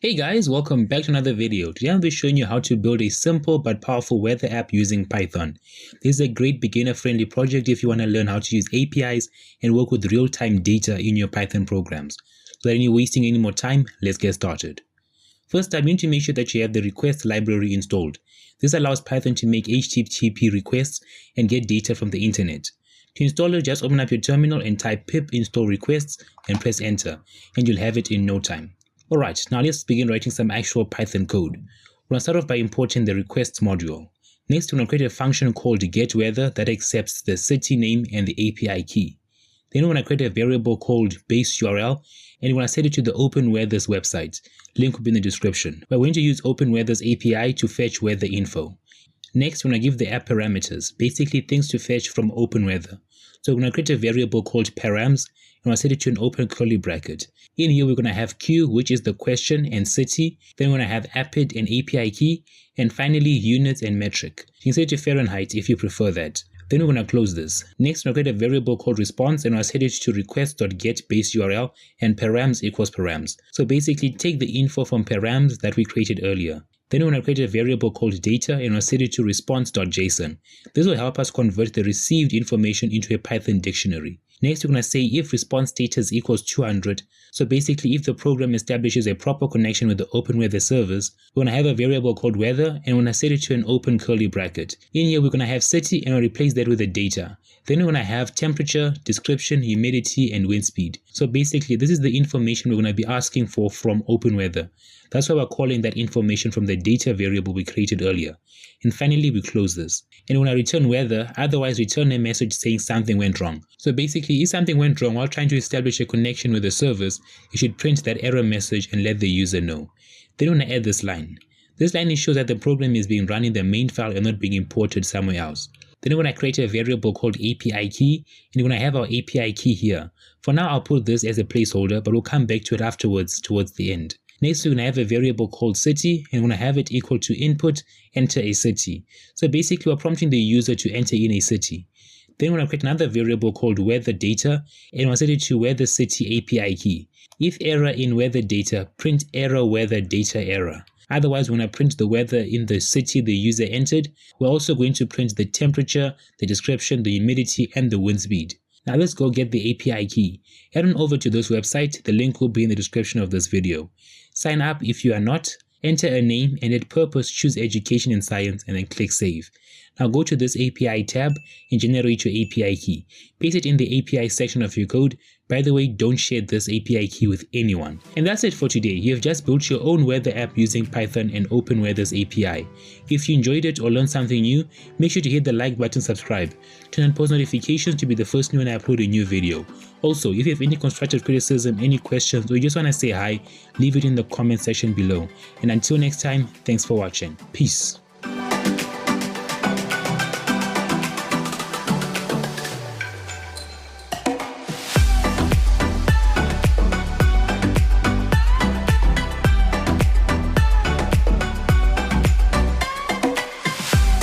Hey guys, welcome back to another video. Today I'll be showing you how to build a simple but powerful weather app using Python. This is a great beginner-friendly project if you want to learn how to use APIs and work with real-time data in your Python programs. So without any wasting any more time, let's get started. First up, you need to make sure that you have the request library installed. This allows Python to make HTTP requests and get data from the internet. To install it, just open up your terminal and type pip install requests and press enter, and you'll have it in no time. Alright, now let's begin writing some actual Python code. We're going to start off by importing the requests module. Next, we're going to create a function called getWeather that accepts the city name and the API key. Then we're going to create a variable called baseURL, and we're going to set it to the OpenWeather's website. Link will be in the description. We're going to use OpenWeather's API to fetch weather info. Next, we're going to give the app parameters, basically things to fetch from OpenWeather. So we're going to create a variable called params, and we'll set it to an open curly bracket. In here, we're going to have Q, which is the question, and city. Then we're going to have appid and API key, and finally units and metric. You can set it to Fahrenheit if you prefer that. Then we're going to close this. Next, we're going to create a variable called response, and I'll set it to request.getBaseURL and params equals params. So basically, take the info from params that we created earlier. Then we're going to create a variable called data, and we'll set it to response.json. This will help us convert the received information into a Python dictionary. Next, we're going to say if response status equals 200. So basically, if the program establishes a proper connection with the OpenWeather servers, we're going to have a variable called weather, and we're going to set it to an open curly bracket. In here, we're going to have city, and we'll replace that with the data. Then we're going to have temperature, description, humidity, and wind speed. So basically, this is the information we're going to be asking for from OpenWeather. That's why we're calling that information from the data variable we created earlier. And finally, we close this. And when I return weather, otherwise return a message saying something went wrong. So basically, if something went wrong while trying to establish a connection with the servers, you should print that error message and let the user know. Then we're going to add this line. This line ensures that the program is being run in the main file and not being imported somewhere else. Then we're going to create a variable called API key, and we're going to have our API key here. For now, I'll put this as a placeholder, but we'll come back to it afterwards towards the end. Next, we're going to have a variable called city, and we're going to have it equal to input, enter a city. So basically, we're prompting the user to enter in a city. Then we're going to create another variable called weather data, and we'll set it to weather city API key. If error in weather data, print error weather data error. Otherwise, we're going to print the weather in the city the user entered. We're also going to print the temperature, the description, the humidity, and the wind speed. Now let's go get the API key. Head on over to this website. The link will be in the description of this video. Sign up if you are not. Enter a name, and at purpose choose education and science, and then click save. Now go to this API tab and generate your API key. Paste it in the API section of your code. By the way, don't share this API key with anyone. And that's it for today. You have just built your own weather app using Python and OpenWeather's API. If you enjoyed it or learned something new, make sure to hit the like button, subscribe, turn on post notifications to be the first when I upload a new video. Also, if you have any constructive criticism, any questions, or you just want to say hi, leave it in the comment section below. And until next time, thanks for watching. Peace.